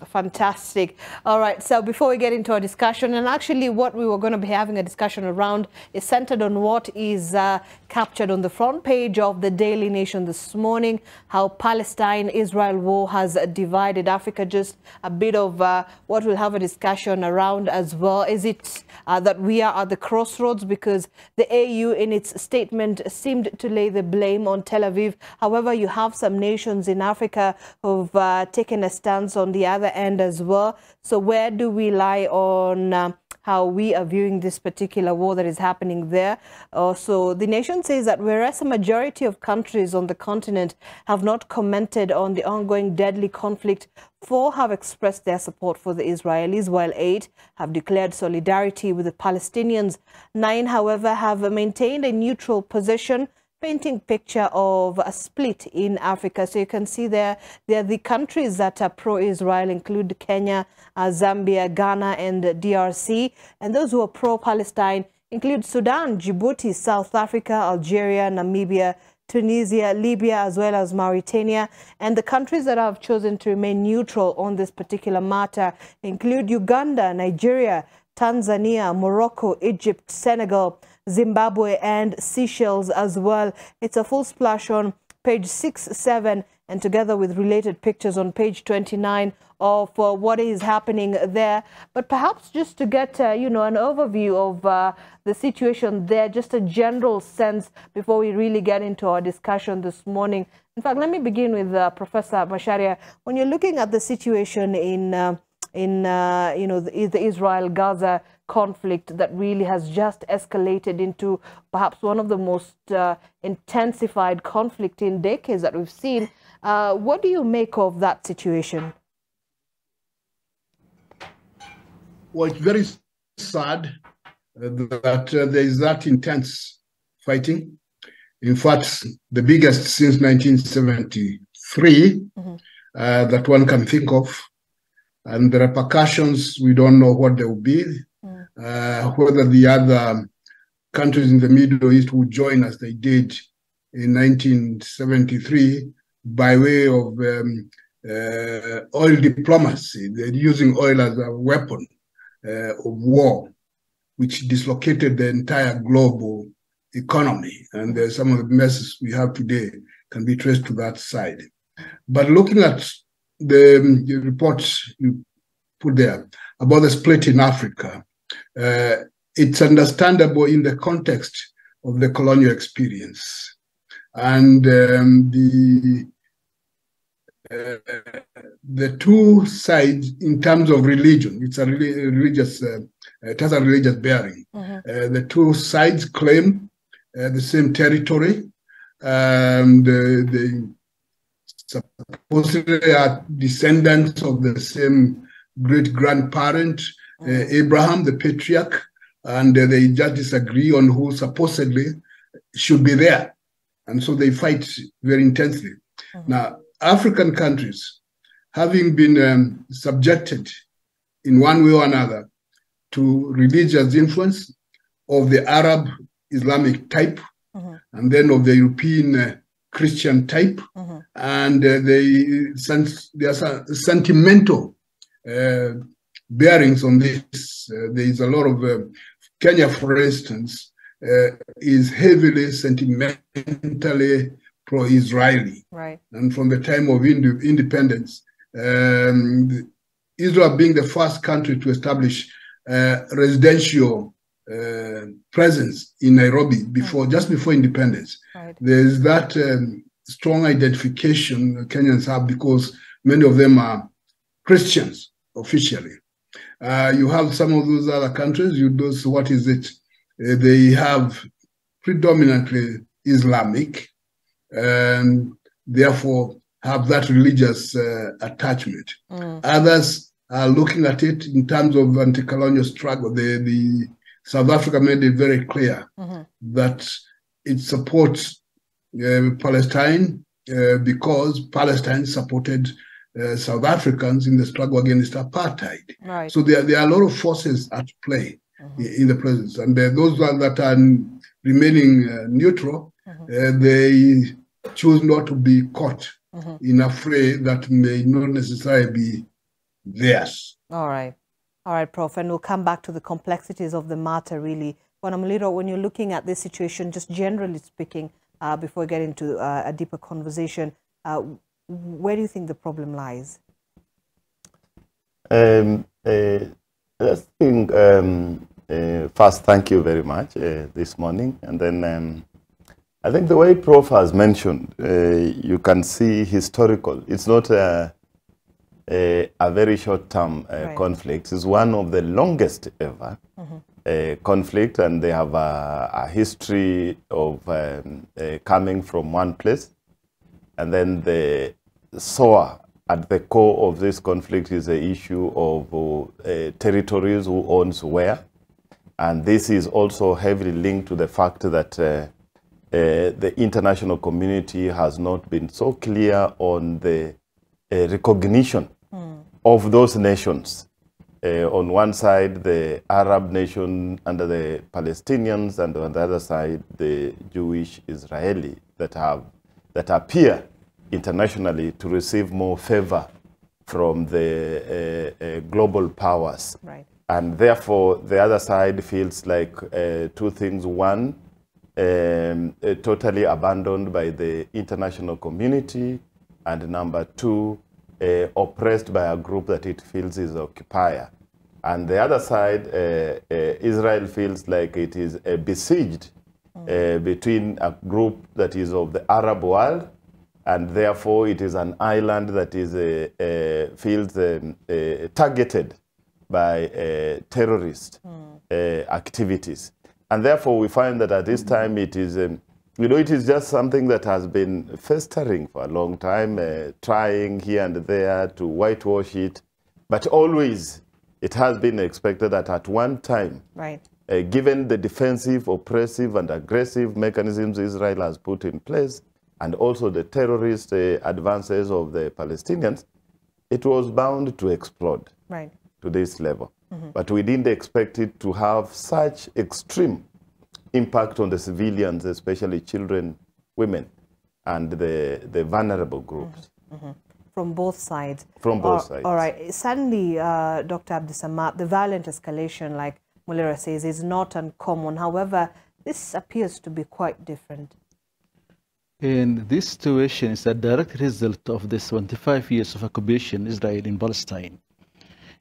Fantastic. All right. So before we get into our discussion, and actually what we were going to be having a discussion around is centered on what is captured on the front page of the Daily Nation this morning, how Palestine Israel war has divided Africa. Just a bit of what we'll have a discussion around as well. Is it that we are at the crossroads? Because the AU in its statement seemed to lay the blame on Tel Aviv. However, you have some nations in Africa who've taken a stance on the other end as well. So where do we lie on how we are viewing this particular war that is happening there? So the nation says that whereas a majority of countries on the continent have not commented on the ongoing deadly conflict, 4 have expressed their support for the Israelis, while 8 have declared solidarity with the Palestinians. 9, however, have maintained a neutral position, painting a picture of a split in Africa. So you can see there the countries that are pro-Israel include Kenya, Zambia, Ghana, and DRC. And those who are pro-Palestine include Sudan, Djibouti, South Africa, Algeria, Namibia, Tunisia, Libya, as well as Mauritania. And the countries that have chosen to remain neutral on this particular matter include Uganda, Nigeria, Tanzania, Morocco, Egypt, Senegal, Zimbabwe, and Seychelles as well. It's a full splash on page 6, 7, and together with related pictures on page 29 of what is happening there. But perhaps just to get, you know, an overview of the situation there, just a general sense before we really get into our discussion this morning. In fact, let me begin with Professor Macharia. When you're looking at the situation in you know, the Israel-Gaza conflict that really has just escalated into perhaps one of the most intensified conflict in decades that we've seen, what do you make of that situation? Well, it's very sad that there is that intense fighting. In fact, the biggest since 1973 that one can think of. And the repercussions, we don't know what they will be, whether the other countries in the Middle East will join as they did in 1973 by way of oil diplomacy. They're using oil as a weapon of war, which dislocated the entire global economy. And some of the messes we have today can be traced to that side. But looking at the report you put there about the split in Africa, it's understandable in the context of the colonial experience. And the two sides in terms of religion, it's a religious, it has a religious bearing. The two sides claim the same territory, and they supposedly are descendants of the same great-grandparent, Abraham, the patriarch, and they just disagree on who supposedly should be there. And so they fight very intensely. Now, African countries, having been subjected in one way or another to religious influence of the Arab Islamic type, and then of the European Christian type, and there are sentimental bearings on this. There is a lot of Kenya, for instance, is heavily sentimentally pro-Israeli. Right. And from the time of independence, Israel being the first country to establish residential presence in Nairobi just before independence. Right. There's that strong identification Kenyans have because many of them are Christians officially. You have some of those other countries, they have predominantly Islamic and therefore have that religious attachment. Others are looking at it in terms of anti-colonial struggle. The South Africa made it very clear that it supports Palestine because Palestine supported South Africans in the struggle against apartheid. Right. So there are a lot of forces at play in the presence. And those that are remaining neutral, they choose not to be caught in a fray that may not necessarily theirs. All right. All right, Prof. And we'll come back to the complexities of the matter, really. But Muliro, when you're looking at this situation, just generally speaking, before we get into a deeper conversation, where do you think the problem lies? Let's think, first, thank you very much this morning. And then I think the way Prof has mentioned, you can see historical. It's not a very short-term right. conflict. It's one of the longest ever conflict, and they have a history of coming from one place. And then the SOA, at the core of this conflict, is the issue of territories, who owns where. And this is also heavily linked to the fact that the international community has not been so clear on the recognition of those nations. On one side, the Arab nation under the Palestinians, and on the other side, the Jewish Israeli that appear internationally to receive more favor from the global powers. Right. And therefore, the other side feels like two things. One, totally abandoned by the international community, and number two, oppressed by a group that it feels is occupier. And the other side, Israel feels like it is besieged between a group that is of the Arab world, and therefore it is an island that is feels targeted by terrorist activities. And therefore we find that at this time it is, it is just something that has been festering for a long time, trying here and there to whitewash it. But always it has been expected that at one time, right. Given the defensive, oppressive, and aggressive mechanisms Israel has put in place, and also the terrorist advances of the Palestinians, it was bound to explode right. to this level. But we didn't expect it to have such extreme impact on the civilians, especially children, women, and the vulnerable groups. From both sides. From both sides. All right. Suddenly, Dr. Abdisamad, the violent escalation, like Muliro says, is not uncommon. However, this appears to be quite different. And this situation is a direct result of the 25 years of occupation Israel in Palestine.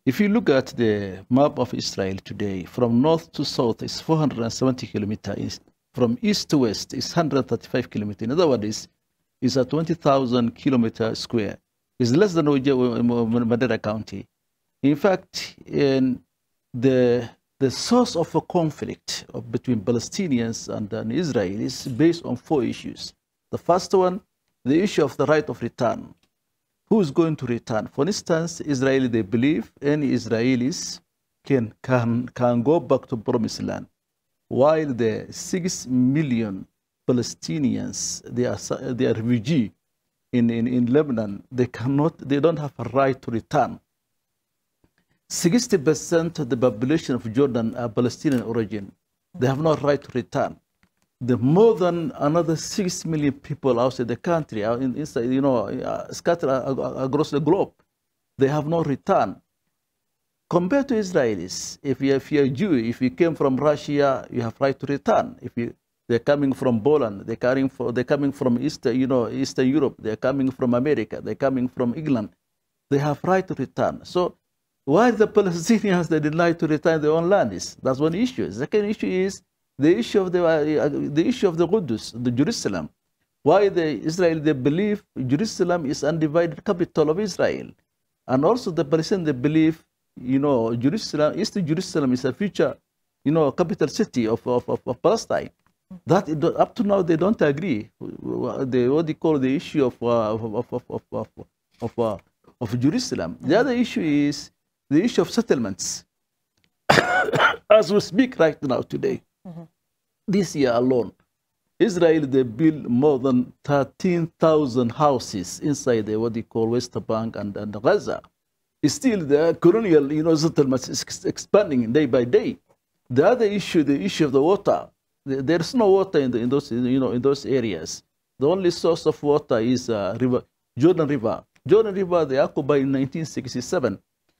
If you look at the map of Israel today, from north to south is 470 kilometers. From east to west is 135 kilometers. In other words, it's a 20,000 kilometer square. It's less than Madera County. In fact, the source of a conflict between Palestinians and Israel is based on 4 issues. The first one, the issue of the right of return. Who is going to return? For instance, Israeli, they believe any Israelis can go back to promised land, while the 6 million Palestinians, they are refugees in Lebanon. They don't have a right to return. 60% of the population of Jordan are Palestinian origin. They have no right to return. The more than another 6 million people outside the country, scattered across the globe, they have no return. Compared to Israelis, if you're a Jew, if you came from Russia, you have right to return. They're coming from Poland, they're coming from Eastern Europe, they're coming from America, they're coming from England, they have right to return. So why the Palestinians, they deny to return their own land? That's one issue. The second issue is the issue of the Qudus, the Jerusalem. Why the Israel, they believe Jerusalem is undivided capital of Israel. And also the Palestinians, they believe, Jerusalem, East Jerusalem is a future, capital city of Palestine. That up to now they don't agree. What they call the issue of Jerusalem. The other issue is the issue of settlements. As we speak right now today, this year alone, Israel, they built more than 13,000 houses inside the what they call West Bank and Gaza. Still, the colonial settlements is expanding day by day. The other issue, the issue of the water. There's no water in those areas. The only source of water is Jordan River. Jordan River, they occupied in 1967.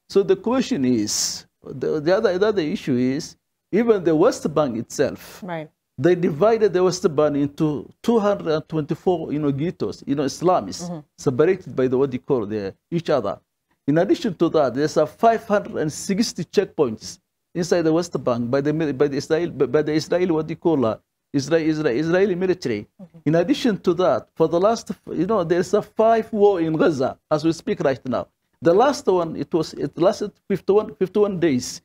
So the question is, the other issue is, even the West Bank itself, Right. they divided the West Bank into 224, ghettos, Islamists, separated by what they call each other. In addition to that, there's 560 checkpoints inside the West Bank by the Israeli what they call Israeli military. In addition to that, for the last, there's a 5 war in Gaza as we speak right now. The last one, it lasted 51 days.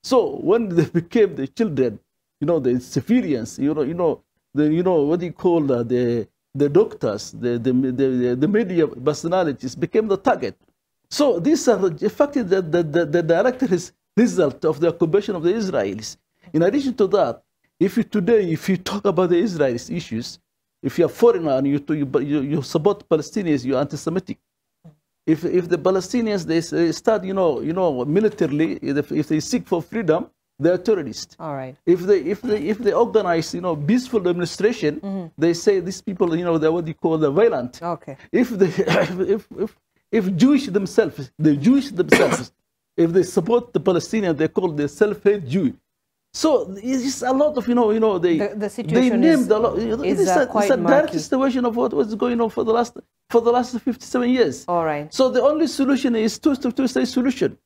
So when they became the children, the civilians, what do you call the doctors, the media personalities became the target. So these are the fact that the direct result of the occupation of the Israelis. In addition to that, if you talk about the Israelis issues, if you're a foreigner and you support Palestinians, you're anti-Semitic. If the Palestinians they start militarily, if they seek for freedom, they are terrorists. All right. If they organize peaceful demonstration, they say these people they're what you call the violent. Okay. If Jewish themselves, if they support the Palestinians, they call the self-hate Jew. So it's a lot of the situation they named a lot. It's a direct situation of what was going on for the last 57 years. All right. So the only solution is two-state solution.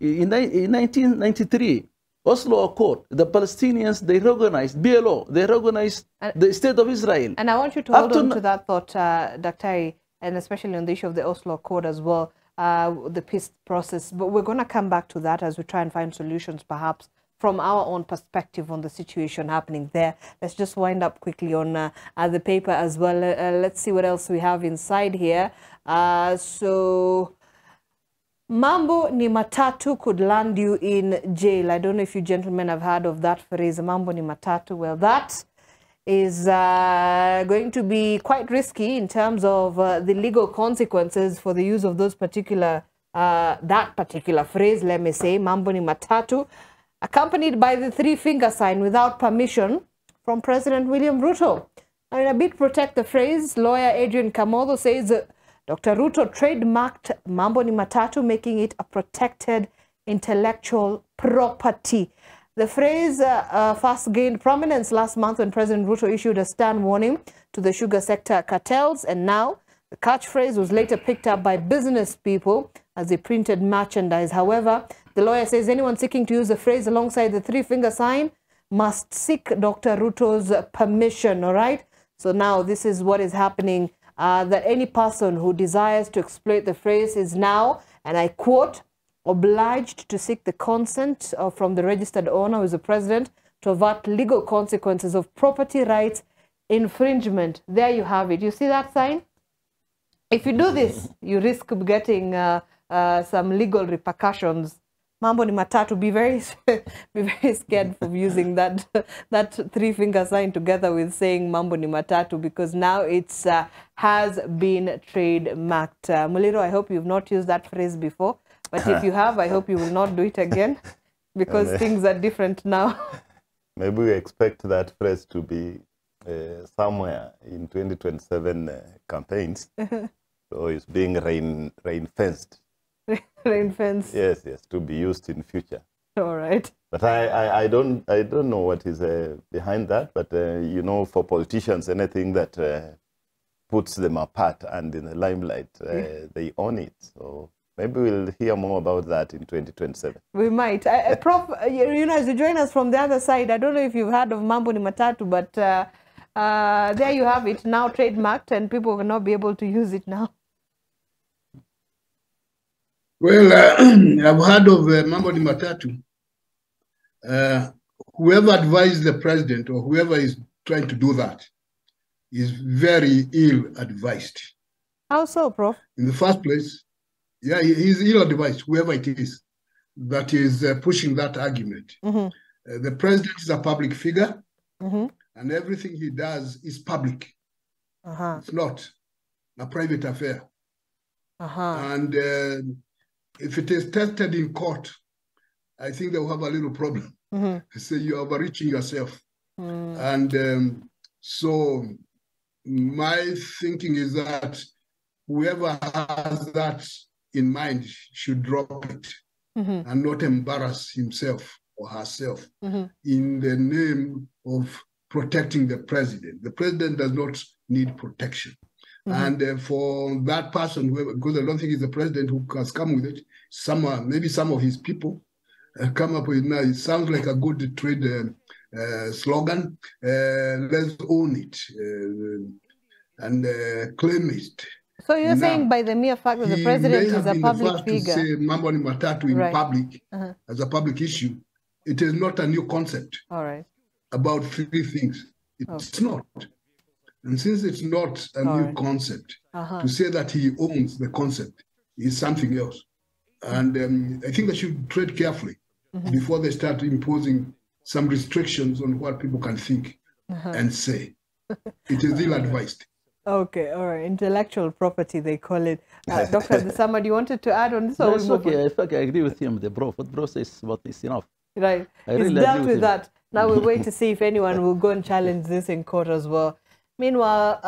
In 1993, Oslo Accord, the Palestinians, they recognized BLO, they recognized the state of Israel. And I want you to hold on to that thought, Dr. And especially on the issue of the Oslo Accord as well, the peace process. But we're going to come back to that as we try and find solutions, perhaps, from our own perspective on the situation happening there. Let's just wind up quickly on the paper as well. Let's see what else we have inside here. So, Mambo N Matatu could land you in jail. I don't know if you gentlemen have heard of that phrase, Mambo N Matatu. Well, that is going to be quite risky in terms of the legal consequences for the use of those that particular phrase, let me say, Mambo N Matatu, accompanied by the 3-finger sign without permission from President William Ruto. In a bid to protect the phrase, lawyer Adrian Kamodo says Dr. Ruto trademarked Mambo N Matatu, making it a protected intellectual property. The phrase first gained prominence last month when President Ruto issued a stern warning to the sugar sector cartels, and now the catchphrase was later picked up by business people as they printed merchandise. However, the lawyer says anyone seeking to use the phrase alongside the 3-finger sign must seek Dr. Ruto's permission, all right? So now this is what is happening, that any person who desires to exploit the phrase is now, and I quote, obliged to seek the consent from the registered owner, who is the president, to avert legal consequences of property rights infringement. There you have it. You see that sign? If you do this, you risk getting some legal repercussions. Mambo N Matatu, be very scared of using that 3-finger sign together with saying Mambo N Matatu, because now it's has been trademarked. Muliro, I hope you've not used that phrase before, but if you have, I hope you will not do it again, because things are different now. Maybe we expect that phrase to be somewhere in 2027 campaigns. So it's being rain-fenced. Rain-fenced. Yes, to be used in future. All right. But I don't know what is behind that. But for politicians, anything that puts them apart and in the limelight, they own it. So maybe we'll hear more about that in 2027. We might. Prof, as you join us from the other side, I don't know if you've heard of Mambo N Matatu, but there you have it, now trademarked, and people will not be able to use it now. Well, I've heard of Mambo N Matatu. Whoever advised the president or whoever is trying to do that is very ill-advised. How so, Prof? In the first place, yeah, he's ill-advised, whoever it is that is pushing that argument. The president is a public figure, and everything he does is public. It's not a private affair. And if it is tested in court, I think they'll have a little problem. So you're overreaching yourself. And so my thinking is that whoever has that in mind should drop it. and not embarrass himself or herself in the name of protecting the president. The president does not need protection. And for that person, because I don't think it's the president who has come with it, maybe some of his people come up with now. It sounds like a good trade slogan. Let's own it and claim it. So you're saying by the mere fact that the president is a public figure. He may have been the first to say Mambo N Matatu in public as a public issue. It is not a new concept. All right. About three things. It's not. And since it's not a new concept, to say that he owns the concept is something else. And I think they should tread carefully before they start imposing some restrictions on what people can think and say. It is ill-advised. Okay, all right. Intellectual property, they call it. Dr. Abdulsamad, you wanted to add on this? No, it's okay. I agree with him. What bro says about this enough. Right. He's dealt with that. Now we wait to see if anyone will go and challenge this in court as well. Meanwhile,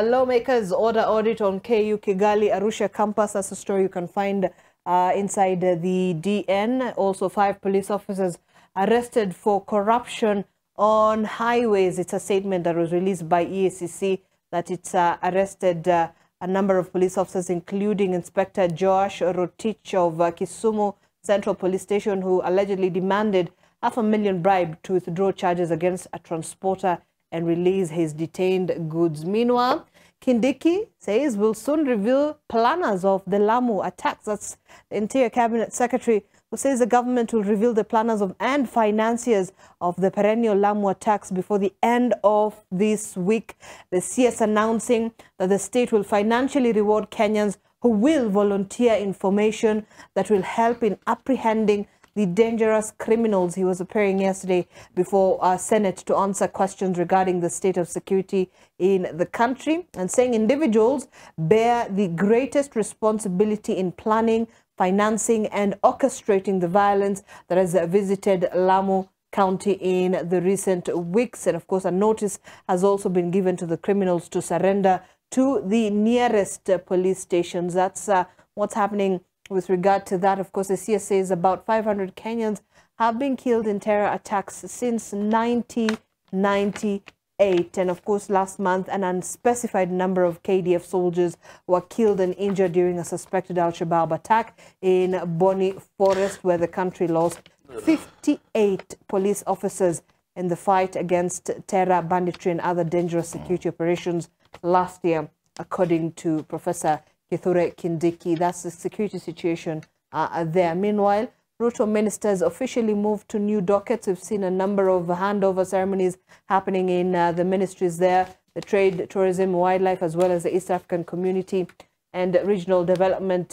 lawmakers order audit on KU Kigali Arusha campus. That's a story you can find inside the DN. Also, 5 police officers arrested for corruption on highways. It's a statement that was released by EACC that it's arrested a number of police officers, including Inspector Josh Rotich of Kisumu Central Police Station, who allegedly demanded $500,000 bribe to withdraw charges against a transporter and release his detained goods. Meanwhile, Kindiki says will soon reveal planners of the Lamu attacks. That's the Interior Cabinet Secretary, who says the government will reveal the planners of and financiers of the perennial Lamu attacks before the end of this week. The CS announcing that the state will financially reward Kenyans who will volunteer information that will help in apprehending the dangerous criminals. He was appearing yesterday before our Senate to answer questions regarding the state of security in the country, and saying individuals bear the greatest responsibility in planning, financing and orchestrating the violence that has visited Lamu County in the recent weeks. And of course, a notice has also been given to the criminals to surrender to the nearest police stations. That's what's happening with regard to that. Of course, the CS says about 500 Kenyans have been killed in terror attacks since 1998. And of course, last month, an unspecified number of KDF soldiers were killed and injured during a suspected Al-Shabaab attack in Boni Forest, where the country lost 58 police officers in the fight against terror, banditry and other dangerous security operations last year, according to Professor Kithure Kindiki. That's the security situation there. Meanwhile, Ruto ministers officially moved to new dockets. We've seen a number of handover ceremonies happening in the ministries there, the trade, tourism, wildlife, as well as the East African community and regional development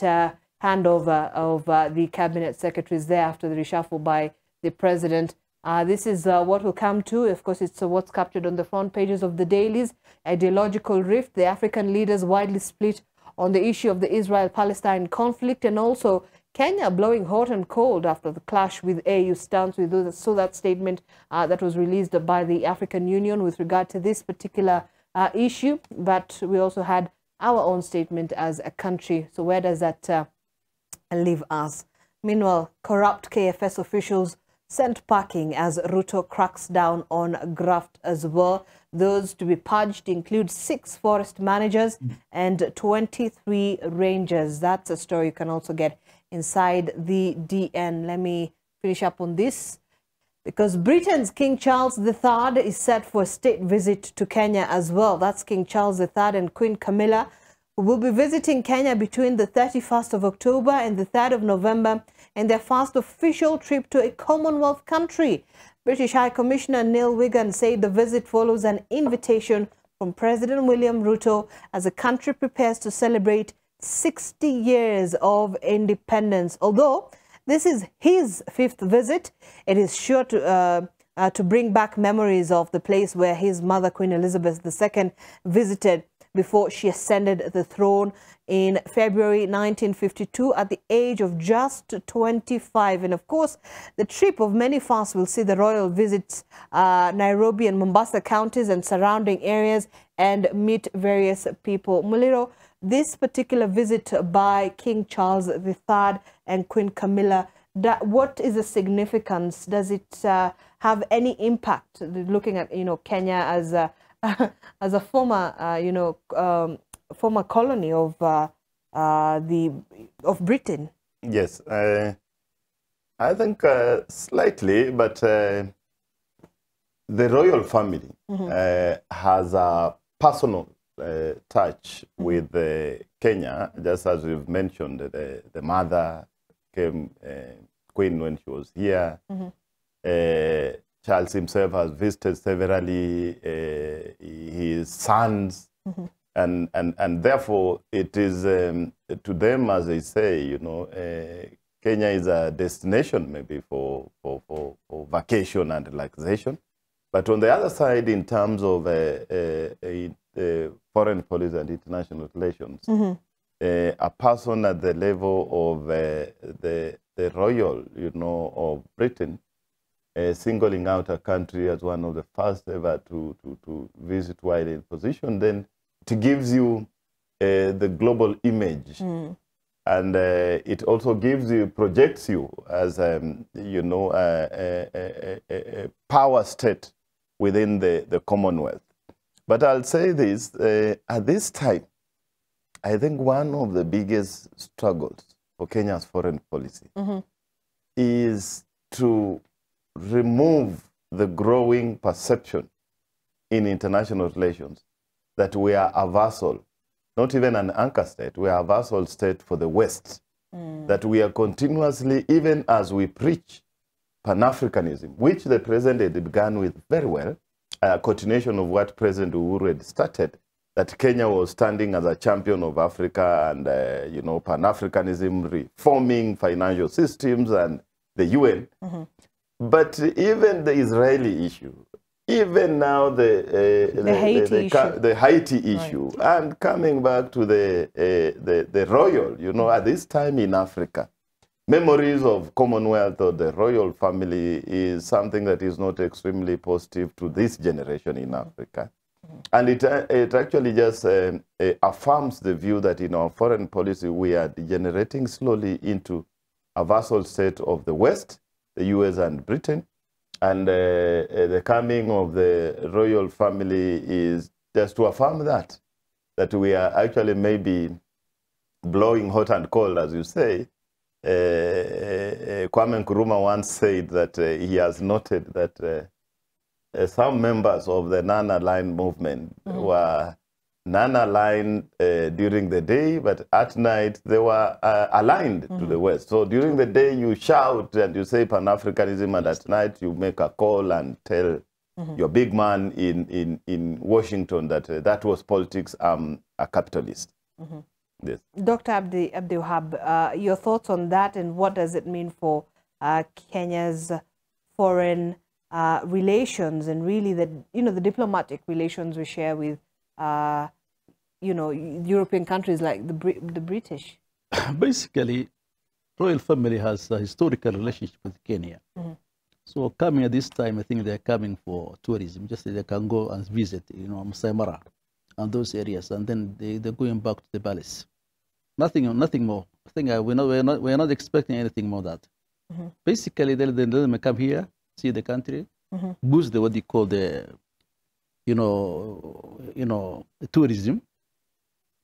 handover of the cabinet secretaries there after the reshuffle by the president. This is what will come to. Of course, it's what's captured on the front pages of the dailies. Ideological rift. The African leaders widely split on the issue of the Israel-Palestine conflict, and also Kenya blowing hot and cold after the clash with AU stance. We saw that statement that was released by the African Union with regard to this particular issue, but we also had our own statement as a country. So where does that leave us? Meanwhile, corrupt KFS officials sent packing as Ruto cracks down on graft as well. Those to be purged include 6 forest managers and 23 rangers. That's a story you can also get inside the DN. Let me finish up on this, because Britain's King Charles III is set for a state visit to Kenya as well. That's King Charles III and Queen Camilla, who will be visiting Kenya between the 31st of October and the 3rd of November in their first official trip to a Commonwealth country. British High Commissioner Neil Wigan said the visit follows an invitation from President William Ruto as the country prepares to celebrate 60 years of independence. Although this is his 5th visit, it is sure to bring back memories of the place where his mother, Queen Elizabeth II, visited before she ascended the throne in February 1952 at the age of just 25. And of course, the trip of many firsts will see the royal visit Nairobi and Mombasa counties and surrounding areas and meet various people. Muliro, this particular visit by King Charles III and Queen Camilla, what is the significance? Does it have any impact? Looking at Kenya as a as a former former colony of Britain. Yes, I think slightly, but the royal family has a personal touch with Kenya, just as we've mentioned. The mother came queen when she was here. Charles himself has visited severally his sons, and therefore it is to them, as they say, Kenya is a destination maybe for vacation and relaxation. But on the other side, in terms of foreign policy and international relations, a person at the level of the royal, of Britain, singling out a country as one of the first ever to visit while in position, then it gives you the global image. And it also projects you as, a power state within the Commonwealth. But I'll say this, at this time, I think one of the biggest struggles for Kenya's foreign policy is to remove the growing perception in international relations that we are a vassal, not even an anchor state, we are a vassal state for the West. That we are continuously, even as we preach Pan-Africanism, which the president began with very well, a continuation of what President Uhuru had started, that Kenya was standing as a champion of Africa and, Pan-Africanism, reforming financial systems and the UN. But even the Israeli issue, even now the Haiti issue, and coming back to the royal, at this time in Africa, memories of Commonwealth or the royal family is something that is not extremely positive to this generation in Africa. And it actually just affirms the view that in our foreign policy, we are degenerating slowly into a vassal state of the West, the US and Britain. And the coming of the royal family is just to affirm that we are actually maybe blowing hot and cold, as you say. Kwame Nkrumah once said that he has noted that some members of the non-aligned movement were non-aligned during the day, but at night they were aligned to the West. So during the day you shout and you say Pan-Africanism, and at night you make a call and tell your big man in Washington that that was politics, a capitalist. Yes. Dr. Abdiwahab, your thoughts on that, and what does it mean for Kenya's foreign relations, and really the diplomatic relations we share with European countries like the British? Basically, royal family has a historical relationship with Kenya. So coming at this time, I think they're coming for tourism. Just they can go and visit, Masai Mara and those areas, and then they're going back to the palace. Nothing more. I think we're not expecting anything more than that. Basically, they may come here, see the country, boost what they call the tourism.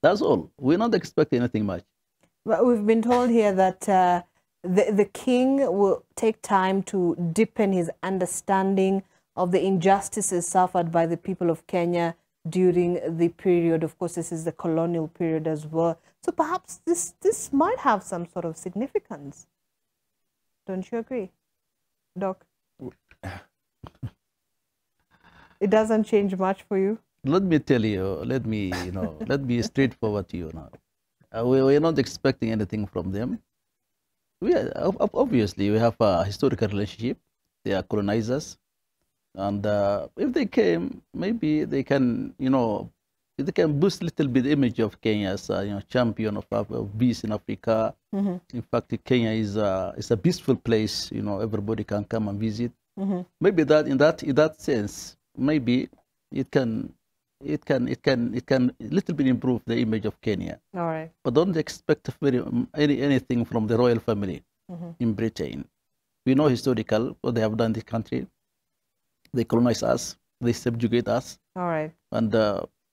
That's all. We're not expecting anything much. But we've been told here that the king will take time to deepen his understanding of the injustices suffered by the people of Kenya during the period. Of course, this is the colonial period as well. So perhaps this might have some sort of significance. Don't you agree, Doc? It doesn't change much for you? Let me tell you, let me be straightforward to you now. We're not expecting anything from them. Obviously, we have a historical relationship. They are colonizers. And if they came, maybe they can, they can boost a little bit the image of Kenya as a champion of peace in Africa. In fact, Kenya is a peaceful place. Everybody can come and visit. Maybe that in that sense, maybe it can a little bit improve the image of Kenya. All right. But don't expect anything from the royal family. in Britain. We know historical what they have done in this country. They colonize us, they subjugate us. All right. And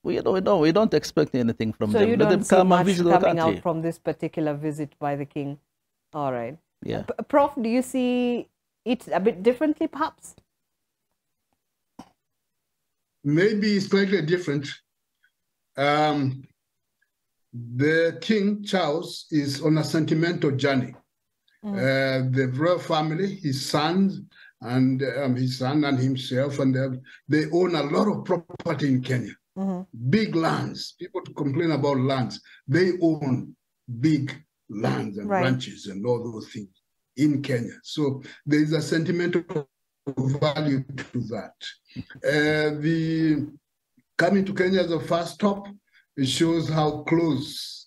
we don't expect anything from so them. you Let don't them see come and much visit our coming country. out from this particular visit by the king. All right. Yeah. Prof, do you see it a bit differently, perhaps? Maybe slightly different. The King Charles is on a sentimental journey. The royal family, his sons, and his son and himself, and they own a lot of property in Kenya. Big lands. People complain about lands. They own big lands and ranches and all those things in Kenya. So there is a sentimental value to that. The coming to Kenya as a first stop, it shows how close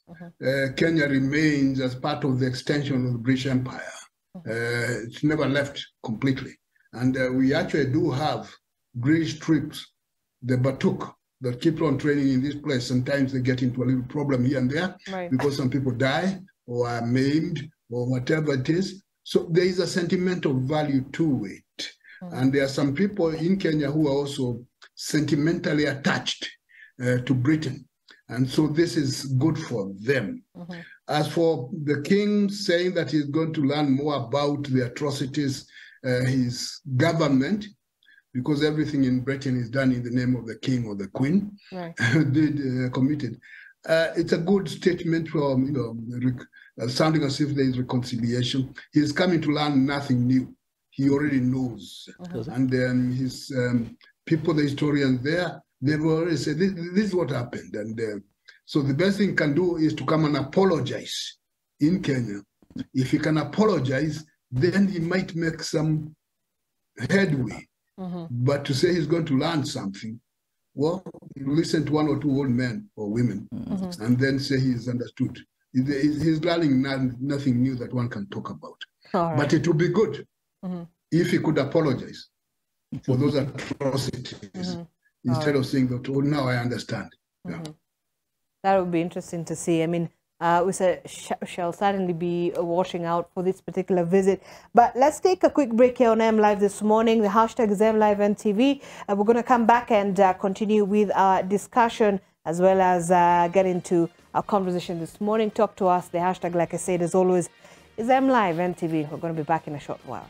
Kenya remains as part of the extension of the British Empire. It's never left completely. And we actually do have British troops, the Batuk, that keep on training in this place. Sometimes they get into a little problem here and there because some people die or are maimed or whatever it is. So there is a sentimental value to it. And there are some people in Kenya who are also sentimentally attached to Britain. And so this is good for them. As for the king saying that he's going to learn more about the atrocities, his government, because everything in Britain is done in the name of the king or the queen, committed. It's a good statement from, sounding as if there is reconciliation. He's coming to learn nothing new. He already knows. And then his people, the historians there, they've already said, this is what happened. And so the best thing he can do is to come and apologize in Kenya. If he can apologize, then he might make some headway. But to say he's going to learn something, well, listen to one or two old men or women and then say he's understood. He's learning nothing new that one can talk about. But it would be good if he could apologize for those atrocities instead of saying that, oh, now I understand. That would be interesting to see. I mean, we shall certainly be watching out for this particular visit. But let's take a quick break here on MLive this morning. The hashtag is MLiveNTV. We're going to come back and continue with our discussion as well as get into our conversation this morning. Talk to us. The hashtag, like I said, as always, is MLiveNTV. We're going to be back in a short while.